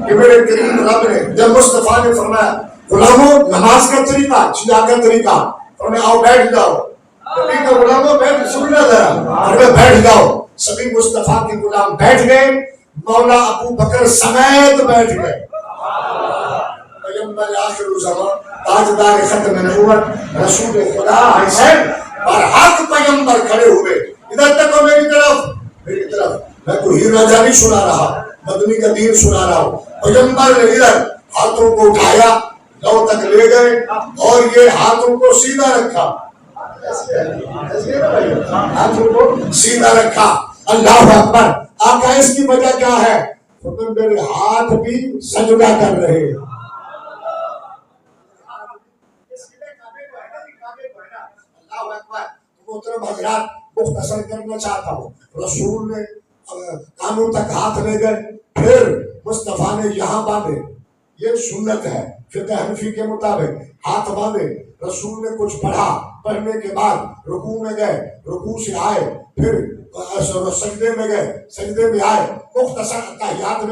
کہ میرے کریم رب نے جب مصطفیٰ نے فرمایا غلاموں نماز کا طریقہ جہاد کا طریقہ فرمایا آؤ بیٹھ جاؤ نبی کا غلاموں بیٹھ سننا ذرا فرمایا بیٹھ جاؤ سبھی مصطفیٰ کے غلام بیٹھ گئے مولا ابو بکر سمیت بیٹھ گئے پیغمبر آخر الزمان تاجدار ختم نبوت رسول خدا حسین اور حق پیغمبر کھڑے ہوئے ادھر تک ہو میری طرف میں کوئی ہیر راجہ نہیں سنا رہا مدنی کا دین سنا رہا ہوں پیغمبر نے ادھر ہاتھوں کو اٹھایا لو تک لے گئے اور یہ ہاتھوں کو سیدھا رکھا ہاتھوں کو سیدھا رکھا اللہ اکبر آقا اس کی وجہ کیا ہے میرے ہاتھ بھی سجدہ کر رہے ہیں محترم حضرات مختصر کرنا چاہتا ہوں رسول نے کانوں تک ہاتھ لے گئے پھر مصطفیٰ نے یہاں باندھے یہ سنت ہے فقہ حنفی کے مطابق ہاتھ باندھے رسول نے کچھ پڑھا پڑھنے کے بعد رکوع میں گئے رکوع سے آئے پھر سجدے میں گئے سجدے میں آئے مختصر اتحیات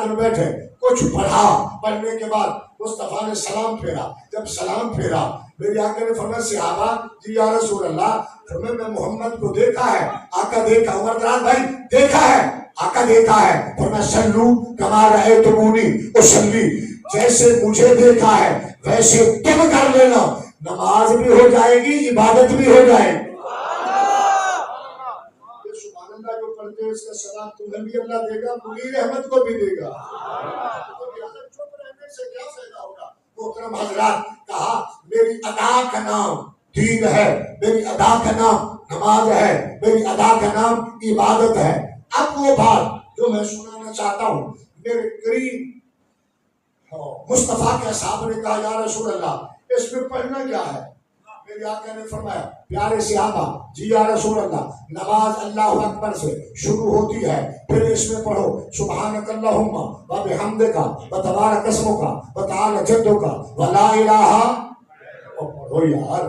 میں بیٹھے کچھ پڑھا پڑھنے کے بعد مصطفیٰ نے سلام پھیرا جب سلام پھیرا میری آقا نے فرمایا صحابہ جی یا رسول اللہ فرمایا میں محمد کو دیکھا ہے آقا دیکھا عمر دراز بھائی دیکھا ہے آقا دیکھا ہے فرمایا سلو کما رأیتمونی اصلی جیسے مجھے دیکھا ہے ویسے تم کر لینا نماز بھی ہو جائے گی عبادت بھی ہو جائے گی سبحان اللہ جو پڑھتے ہیں اس کا ثواب تمہیں بھی اللہ دے گا منیر احمد کو بھی دے گا چپ رہنے سے کیا فائدہ ہوگا محترم حضرات کہا میری ادا کا نام دین ہے میری ادا کا نام نماز ہے میری ادا کا نام عبادت ہے اب وہ بات جو میں سنانا چاہتا ہوں میرے کریم مصطفیٰ کے اصحاب نے کہا یا رسول اللہ اس میں پڑھنا کیا ہے میرے آقا نے فرمایا پیارے صحابہ جی یا رسول اللہ نماز اللہ اکبر سے شروع ہوتی ہے پھر اس میں پڑھو سبحانک اللہم و بحمدک و تبارک اسمک و تعالی جدک و لا الہ پڑھو یار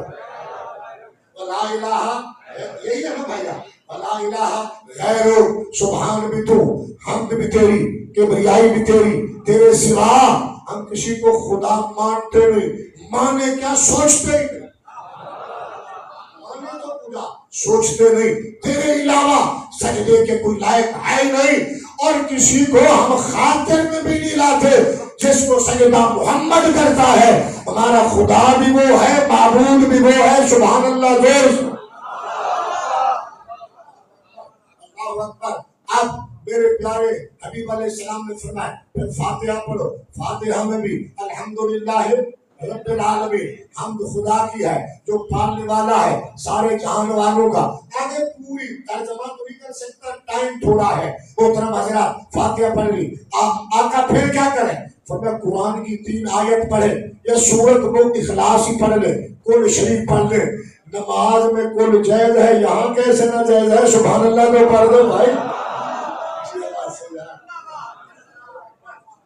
و لا الہ یہی ہے نا بھائیا و لا الہ غیر سبحان بھی تو حمد بھی تیری کبریائی بھی تیری تیرے سوا ہم کسی کو خدا مانتے نہیں مانے کیا سوچتے ہی سوچتے نہیں تیرے علاوہ سجدے کے کوئی لائق ہے نہیں اور کسی کو ہم خاطر میں بھی نہیں لاتے جس کو سجدہ محمد کرتا ہے ہمارا خدا بھی وہ ہے معبود بھی وہ ہے سبحان اللہ دوست اللہ اکبر اب میرے پیارے حبیب علیہ السلام نے فرمایا پھر فاتحہ پڑھو فاتحہ میں بھی الحمدللہ رب العالمین حمد خدا کی ہے جو پالنے والا ہے سارے جہان والوں کا آگے پوری ترجمہ تو نہیں کر سکتا ٹائم تھوڑا ہے محترم حضرات فاتحہ پڑھ لی آقا پھر کیا کریں فرمایا قرآن کی 3 آیت پڑھے یا سورت کو اخلاص ہی پڑھ لے کل شریف پڑھ لے نماز میں کل جائز ہے یہاں کیسے نہ جائز ہے سبحان اللہ کو پڑھ دو بھائی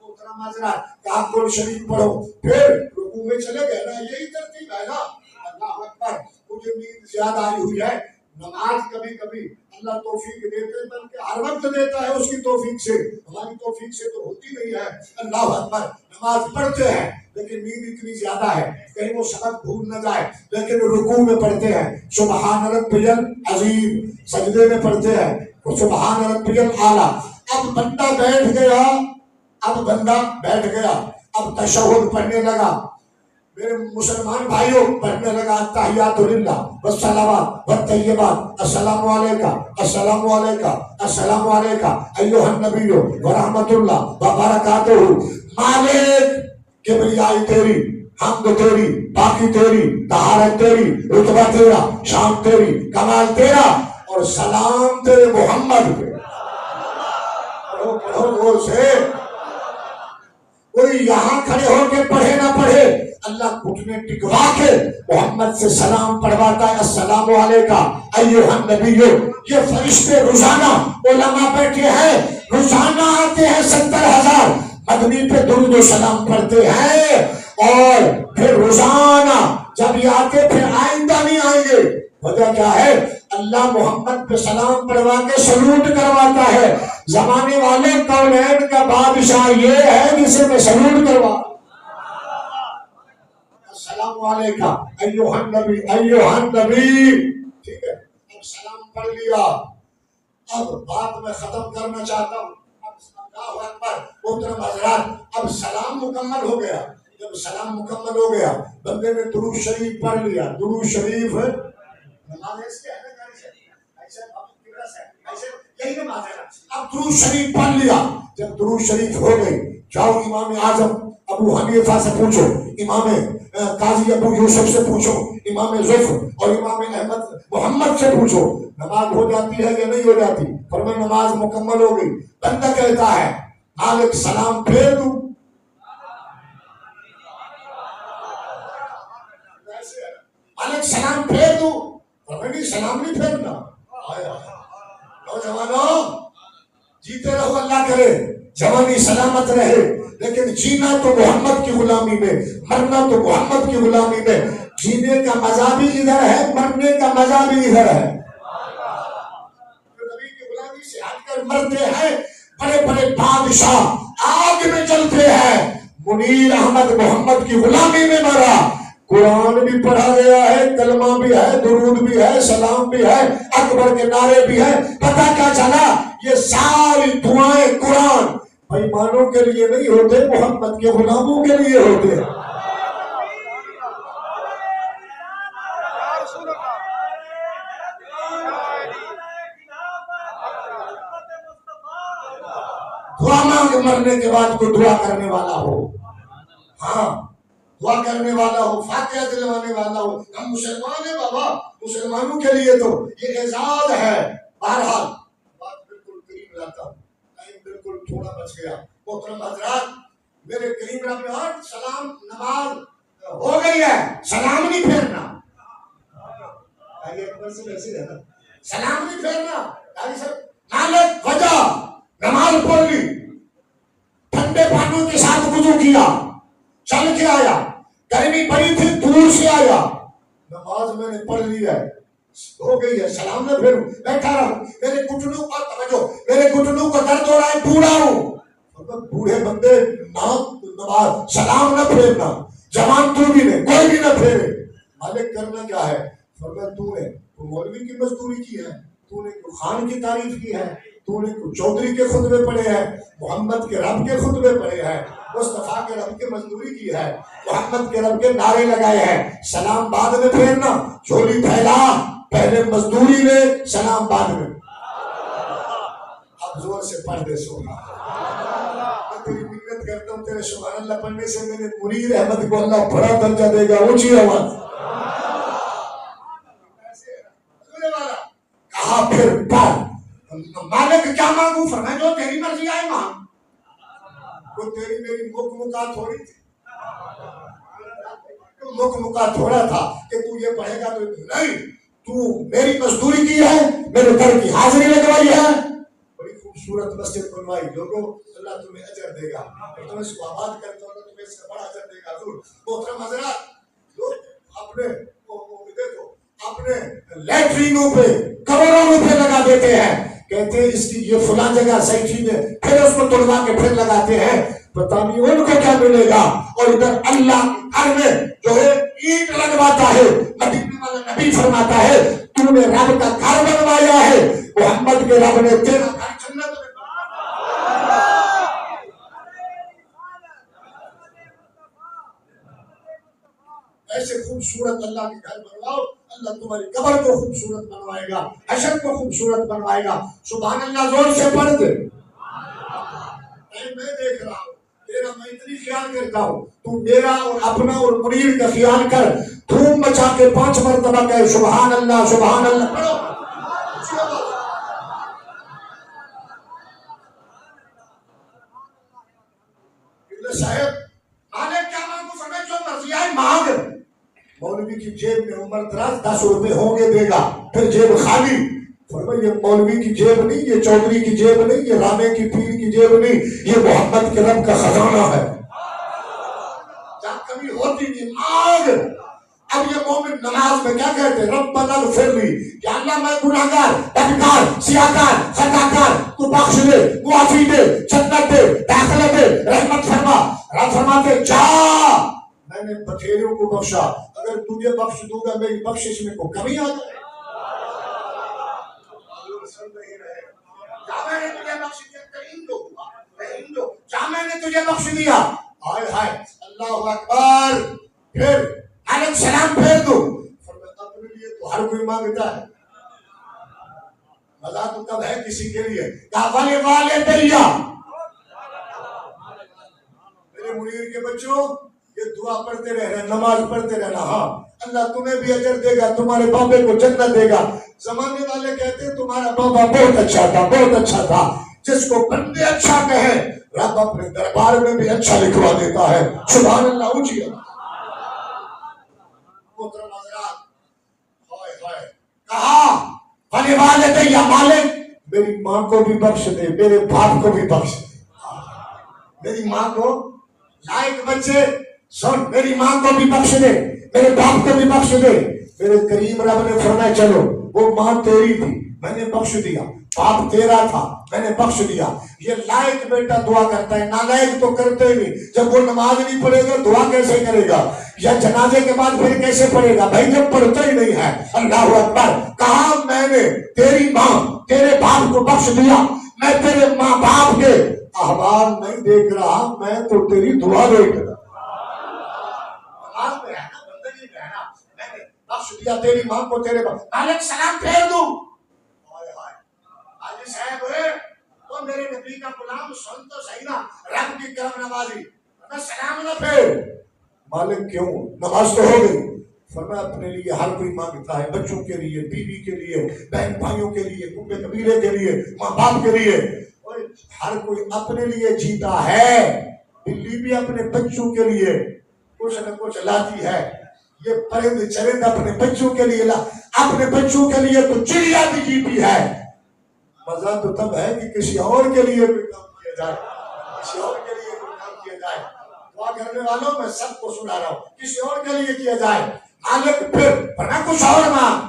محترم حضرات کہا کل شریف پڑھو پھر رکوع میں چلے گئے نا یہی ترتیب ہے نا اللہ اکبر مجھے نیند زیادہ آئی ہوئی ہے نماز کبھی کبھی اللہ توفیق دیتے ہیں بلکہ ہر وقت دیتا ہے اس کی توفیق سے ہماری توفیق سے تو ہوتی نہیں ہے اللہ اکبر نماز پڑھتے ہیں لیکن نیند اتنی زیادہ ہے کہیں وہ سبق بھول نہ جائے لیکن رکوع میں پڑھتے ہیں سبحان ربی العظیم سجدے میں پڑھتے ہیں سبحان ربی الاعلی اب بندہ بیٹھ گیا اب تشہد پڑھنے لگا میرے مسلمان بھائیوں پڑھنے لگا التحیات للہ والصلوات والطیبات السلام علیکہ السلام علیکہ السلام علیکہ ایھا النبی ورحمۃ اللہ وبرکاتہ مالک کبریائی تیری حمد تیری باقی تیری طہارت تیری رتبہ تیرا شان تیری کمال تیرا اور سلام تیرے محمد پہ پڑھو غور سے کوئی یہاں کھڑے ہو کے پڑھے نہ پڑھے اللہ گھٹنے ٹکوا کے محمد سے سلام پڑھواتا ہے السلام علیکہ ایھا النبی یہ فرشتے روزانہ علماء بیٹھے ہیں روزانہ آتے ہیں 70,000 مدنی پہ درود و سلام پڑھتے ہیں اور پھر روزانہ جب یہ آتے پھر آئندہ اونٹا نہیں آئیں گے. وجہ کیا ہے؟ اللہ محمد پہ سلام پڑھوا کے سلوٹ کرواتا ہے. زمانے والے کونین کا بادشاہ یہ ہے جسے میں سلوٹ کروا. السلام علیکم ایھا النبی ایھا النبی. ٹھیک ہے، اب سلام پڑھ لیا. اب بات میں ختم کرنا چاہتا ہوں. اللہ اکبر. محترم حضرات، اب سلام مکمل ہو گیا. جب سلام مکمل ہو گیا بندے نے درود شریف پڑھ لیا. درود شریف نماز ایسے ہے نا، یہی نماز ہے. اب درود شریف پڑھ لیا. جب درود شریف ہو گئی، جاؤ امام اعظم ابو حنیفہ سے پوچھو، امام قاضی ابو یوسف سے پوچھو، امام ظفر اور امام احمد محمد سے پوچھو نماز ہو جاتی ہے یا نہیں ہو جاتی. فرمایا نماز مکمل ہو گئی. بندہ کہتا ہے مالک سلام پھیر دوں. مالک سلام پھیر دوں. فرمایا سلام نہیں پھیرنا. نوجوانوں جیتے رہو، اللہ کرے جوانی سلامت رہے، لیکن جینا تو محمد کی غلامی میں، مرنا تو محمد کی غلامی میں. جینے کا مزہ بھی ادھر ہے، مرنے کا مزہ بھی ادھر ہے. جو نبی کی غلامی سے ہٹ کر مرتے ہیں بڑے بڑے بادشاہ آگ میں جلتے ہیں. منیر احمد محمد کی غلامی میں مرا. قرآن بھی پڑھا گیا ہے، کلمہ بھی ہے، درود بھی ہے، سلام بھی ہے، اکبر کے نعرے بھی ہے. پتہ کیا چلا؟ یہ ساری دعائیں قرآن بےایمانوں کے لیے نہیں ہوتے، محمد کے غلاموں کے لیے ہوتے ہیں. دعا مانگ مرنے کے بعد کوئی دعا کرنے والا ہو. ہاں دعا کرنے والا ہو، فاتحہ دلوانے والا ہو. ہم مسلمان ہیں بابا، مسلمانوں کے لیے تو یہ اعزاز ہے. بہرحال بات بالکل قریب لاتا ہوں، ٹائم بالکل تھوڑا بچ گیا. محترم حضرات میرے قریب رب نے اور سلام نماز ہو گئی ہے، سلام نہیں پھیرنا. سلام نہیں پھیرنا. مالک وجہ نماز پڑھ لی، ٹھنڈے پانیوں کے ساتھ وضو کیا، چل کے آیا، گرمی بڑی تھی دور سے آیا، نماز میں نے پڑھ لی ہے، ہو گئی ہے، سلام نہ پھیروں. بیٹھا رہوں، میرے گھٹنوں پر توجہ، میرے گھٹنوں کو درد ہو رہا ہے، بوڑھا ہوں. بوڑھے بندے نماز سلام نہ پھیرنا. جوان تو بھی نہیں، کوئی بھی نہ پھیرے. مالک کرنا کیا ہے؟ فرمایا تو مولوی کی مزدوری کی ہے، تو نے خان کی تعریف کی ہے، تو نے چودھری کے خطبے پڑھے ہیں، محمد کے رب کے خطبے پڑھے ہیں، مصطفیٰ کے رب کے مزدوری کی ہے، محمد کے رب کے نعرے لگائے ہیں. سلام بعد میں پھیرنا. جھولی پھیلا، پہلے مزدوری لے، سلام بعد میں. اب زور سے پڑھ دے سونا. میں تیری منت کرتا ہوں، تیرے سبحان اللہ پڑھنے سے میرے منیر احمد کو اللہ بڑا درجہ دے گا. اونچی آواز. کہا پھر پڑھ. مالک کیا مانگوں؟ فرمایا جو تیری مرضی آئے مانگ. وہ تیری میری مکہ تھوڑی تھی، مکہ تھوڑا تھا کہ تو یہ پڑھے گا تو نہیں. تو میری مزدوری کی ہے، میرے گھر کی حاضری لگوائی ہے، بڑی خوبصورت مسجد بنوائی. لوگوں اللہ تمہیں اجر دے گا، تم اس کو آباد کرتے ہو تمہیں اس کا بڑا اجر دے گا. ضرور. محترم حضرات لوگ اپنے دیکھو اپنے لیٹرینوں پہ کروڑوں روپے لگا دیتے ہیں، کہتے ہیں اس کی یہ فلاں جگہ صحیح چیز ہے، پھر اس کو توڑوا کے پھر لگاتے ہیں. پتہ نہیں ان کو کیا ملے گا. اور ادھر اللہ گھر میں جو ہے اینٹ لگواتا ہے. مدینے والا نبی فرماتا ہے تو نے رب کا گھر بنوایا ہے، محمد کے رب نے تیرا گھر جنت میں. ایسے خوبصورت اللہ کے گھر بنواؤ، اللہ تمہاری قبر کو خوبصورت بنوائے گا، حشر کو خوبصورت بنوائے گا. سبحان اللہ زور سے پڑھ دے. میں دیکھ رہا ہوں تیرا، میں اتنی خیال کرتا ہوں، تو میرا اور اپنا اور منیر کا خیال کر. دھوم مچا کے 5 مرتبہ کہے سبحان اللہ سبحان اللہ. پڑھو. صاحب مالک کیا مانگو؟ فرمایا جو مرضی آئے مانگ. مولوی کی جیب میں عمر دراز 10 روپے ہوں گے دے گا، پھر جیب خالی. فرمایا یہ مولوی کی جیب نہیں، یہ چودھری کی جیب نہیں، یہ رامے کی پیر کی جیب نہیں، یہ محمد کے رب کا خزانہ ہے. جب کبھی ہوتی نہیں مانگ. اب یہ مومن نماز میں کیا کہتے ہیں؟ ربنا اغفر لی، کہ اللہ میں گناہگار، بدکار، سیاہکار، خطاکار، تو بخش دے، معافی دے، جنت دے، داخلہ دے، رحمت فرما۔ رب فرماتے جا، میں نے بتھیروں کو بخشا، اگر تجھے بخش دوں گا میری بخشش میں کوئی کمی آ جائے؟ جا میں نے تجھے بخش دیا، کریم تو ہوا، رحیم تو، جا میں نے تجھے بخش دیا، ہائے ہائے اللہ اکبر۔ پھر علیہ السلام پھیر دو، فرمایا اپنے لیے تو ہر کوئی مانگتا ہے، مزہ تو کب ہے کسی کے لیے؟ کہا والے والدیا، میرے منیر کے بچوں یہ دعا پڑھتے رہنا، نماز پڑھتے رہنا، ہاں اللہ تمہیں بھی اجر دے گا، تمہارے بابے کو جنت دے گا۔ زمانے والے کہتے ہیں تمہارا بابا بہت اچھا تھا، بہت اچھا تھا۔ جس کو بندے اچھا کہیں رب اپنے دربار میں بھی اچھا لکھوا دیتا ہے، سبحان اللہ۔ اونچی محترم حضرات، ہائے ہائے، کہا بھلے والدے یا مالک، میری ماں کو بھی بخش دے، میرے باپ کو بھی بخش دے، میری ماں کو، لائق بچے سن، میری ماں کو بھی بخش دے، میرے باپ کو بھی بخش دے۔ میرے کریم رب نے فرمایا چلو وہ ماں تیری تھی میں نے بخش دیا، باپ تیرا تھا میں نے بخش دیا۔ یہ لائق بیٹا دعا کرتا ہے، نالائق تو کرتے ہی نہیں۔ جب وہ نماز نہیں پڑھے گا دعا کیسے کرے گا؟ یا جنازے کے بعد پھر کیسے پڑھے گا؟ بھائی جب پڑھتا ہی نہیں ہے۔ اللہ اکبر۔ کہا میں نے تیری ماں تیرے باپ کو بخش دیا، میں تیرے ماں باپ کے احوال نہیں دیکھ رہا، میں تو تیری دعا دیکھ رہا۔ نماز میں ہے نا، بندگی میں ہے نا، میں نے بخش دیا تیری ماں کو، تیرے باپ۔ علیہ السلام پھیر دوں، حاجی صاحب ہوئے تو میرے نبی کا غلام سن تو صحیح نا، رب کی کرم نوازی، سلام نہ پھیر۔ مالک کیوں؟ نماز تو ہو گئی۔ فرمایا اپنے لیے ہر کوئی مانگتا ہے، بچوں کے لیے، بیوی کے لیے، بہن بھائیوں کے لیے، کنبے قبیلے کے لیے، ماں باپ کے لیے، ہر کوئی اپنے لیے جیتا ہے۔ بلی بھی اپنے بچوں کے لیے کچھ نہ کچھ لاتی ہے، یہ پرند چرند اپنے بچوں کے لیے اپنے بچوں کے لیے تو چڑیا بھی جیتی ہے۔ مزہ تو تب ہے کہ کسی اور کے لیے کوئی کام کیا جائے، کسی اور کے لیے کوئی کام کیا جائے۔ دعا کرنے والوں میں سب کو سنا رہا ہوں، کسی اور کے لیے کیا جائے۔ مالک پھر بنا کچھ اور مانگ،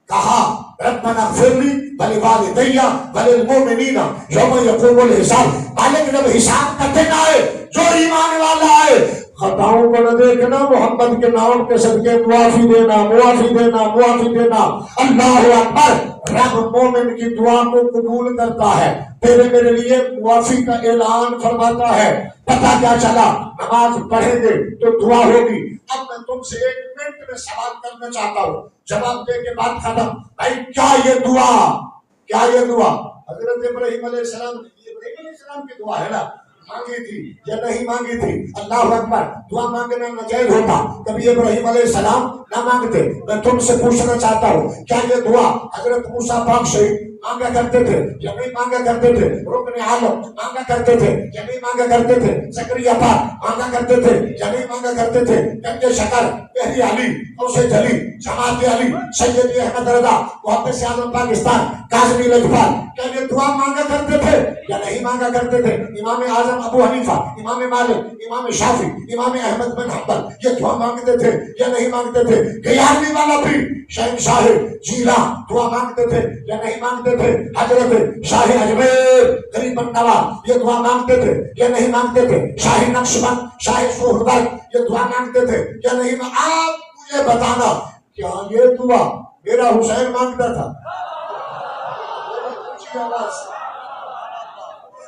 کہا ربنا اغفر لی ولوالدی وللمؤمنین یوم یقوم الحساب۔ مالک جب حساب کا دن آئے، جو ایمان والا آئے، خطاؤں کو نہ دیکھنا، محمد کے نام کے صدقے معافی دینا، معافی دینا، معافی دینا۔ اللہ اکبر۔ رب مومن کی دعا کو قبول کرتا ہے، تیرے میرے لیے معافی کا اعلان فرماتا ہے۔ پتہ کیا چلا؟ نماز پڑھیں گے تو دعا ہوگی۔ اب میں تم سے ایک منٹ میں سوال کرنا چاہتا ہوں، جواب دے کے بعد ختم۔ بھائی کیا یہ دعا، کیا یہ دعا حضرت ابراہیم علیہ السلام، ابراہیم علیہ السلام کی دعا ہے نا، مانگی تھی یا نہیں مانگی تھی؟ اللہ اکبر۔ دعا مانگنا ناجائز ہوتا، کبھی ابراہیم علیہ السلام نہ مانگتے۔ میں تم سے پوچھنا چاہتا ہوں، کیا یہ دعا حضرت موسیٰ پاک سے مانگا کرتے تھے یا نہیں مانگا کرتے تھے؟ رکن عالم مانگا کرتے تھے یا نہیں مانگا کرتے تھے؟ زکریا پاک مانگا کرتے تھے یا نہیں مانگا کرتے تھے؟ گنج شکر، مہدی علی، غوث جلی، جماعت علی، سید احمد رضا، محدث اعظم پاکستان، کاظمی لجپال، کیا یہ دعا مانگا کرتے تھے یا نہیں مانگا کرتے تھے؟ امام اعظم ابو حنیفہ، امام مالک، امام شافعی، امام احمد بن حنبل یہ دعا مانگتے تھے یا نہیں مانگتے تھے؟ گیارہویں والا بھی شہنشاہ جیلان دعا مانگتے تھے یا نہیں مانگتے تھے؟ حضرت شاہ اجمیر غریب النواز یہ دعا مانگتے تھے یا نہیں مانگتے تھے؟ شاہ نقشبند، شاہ سہرورگ یہ دعا مانگتے تھے یا نہیں؟ آپ مجھے بتانا، کیا یہ دعا میرا حسین مانگتا تھا؟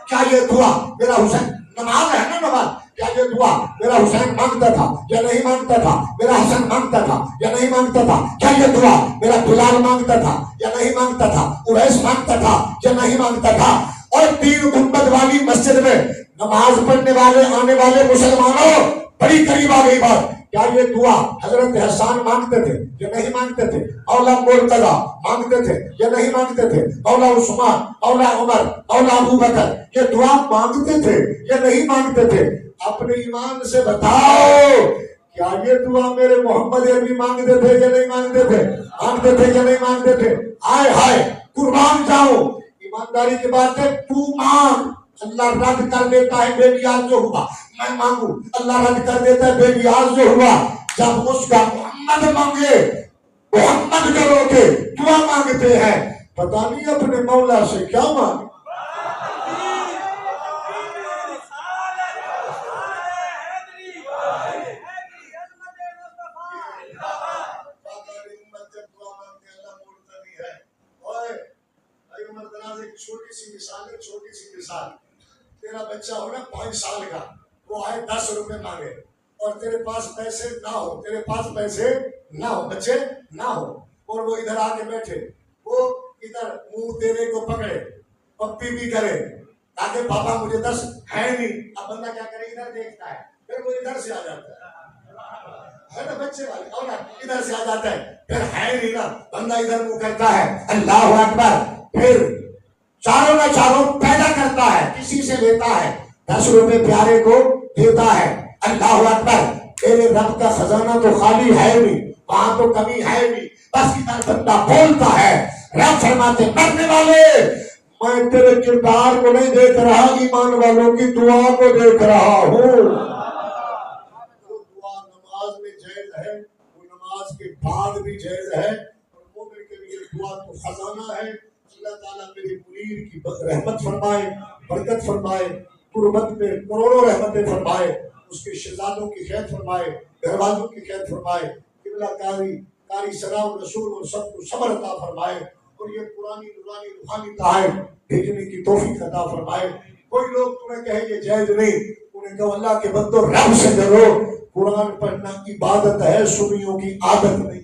کیا یہ دعا میرا حسین، نماز ہے نا نماز، کیا یہ دعا میرا حسین مانگتا تھا یا نہیں مانگتا تھا؟ میرا حسن مانگتا تھا یا نہیں مانگتا تھا؟ کیا یہ دعا میرا بلال مانگتا تھا یا نہیں مانگتا تھا؟ اویس مانگتا تھا یا نہیں مانگتا تھا؟ اور تین گنبد والی مسجد میں نماز پڑھنے والے آنے والے مسلمانوں، بڑی قریب آ گئی بات، کیا یہ دعا حضرت حسان مانگتے تھے یا نہیں مانگتے تھے؟ مولا مرتضی مانگتے تھے یا نہیں مانگتے تھے؟ مولا عثمان، مولا عمر، مولا ابو بکر یہ دعا مانگتے تھے یا نہیں مانگتے تھے؟ اپنے ایمان سے بتاؤ، کیا یہ دعا میرے محمد عربی مانگتے تھے یا نہیں مانگتے تھے؟ مانگتے تھے یا نہیں مانگتے تھے؟ آئے ہائے قربان جاؤ، ایمانداری کی بات ہے، تو مانگ، اللہ رد کر دیتا ہے بے نیاز جو ہوا، میں مانگوں اللہ رد کر دیتا ہے بے نیاز جو ہوا۔ جب اس کا محمد مانگے، محمد کرو کے دعا مانگتے ہیں، پتہ نہیں اپنے مولا سے کیا مانگے۔ چھوٹی سی مثال ہے، چھوٹی سی مثال، تیرا بچہ ہو نا 5 سال کا، وہ آئے 10 روپے مانگے اور تیرے پاس پیسے نہ ہو، تیرے پاس پیسے نہ ہو، بچے نہ ہو، اور وہ ادھر آ کے بیٹھے، وہ ادھر منہ تیرے کو پکڑے پپی بھی کرے تاکہ پاپا مجھے 10 ہے نہیں، اب بندہ کیا کرے، ادھر دیکھتا ہے، پھر وہ ادھر سے آ جاتا ہے نا، بچے والے اولاد ادھر سے آ جاتا ہے، پھر ہے نہیں نا، بندہ ادھر منہ کرتا ہے، اللہ اکبر، پھر چاروں نہ چاروں پیدا کرتا ہے، کسی سے لیتا ہے، 10 روپے پیارے کو دیتا ہے، اللہ اکبر، تیرے رب کا خزانہ تو خالی ہے نہیں، وہاں تو کمی ہے نہیں، بس ادھر بندہ بولتا ہے، رب فرماتے مرنے والے میں تیرے کردار کو نہیں دیکھ رہا، ایمان والوں کی دعا کو دیکھ رہا ہوں۔ وہ دعا نماز میں جائز ہے، وہ نماز کے بعد بھی جائز ہے، اور مومن کے لیے دعا تو خزانہ ہے۔ اللہ تعالیٰ میری منیر کی رحمت فرمائے، برکت فرمائے، تربت میں کروڑوں رحمتیں فرمائے، اس کے شہزادوں کی خیر فرمائے، گھر والوں کی خیر فرمائے، قبلہ کاری سلام رسول اور سب کو صبر عطا فرمائے، اور یہ پرانی نورانی روحانی تحائف بھیجنے کی توفیق عطا فرمائے۔ کوئی لوگ تمہیں کہے یہ جائز نہیں، انہیں کہو اللہ کے بندو رب سے ڈرو، قرآن پڑھنا عبادت ہے، سنیوں کی عادت نہیں۔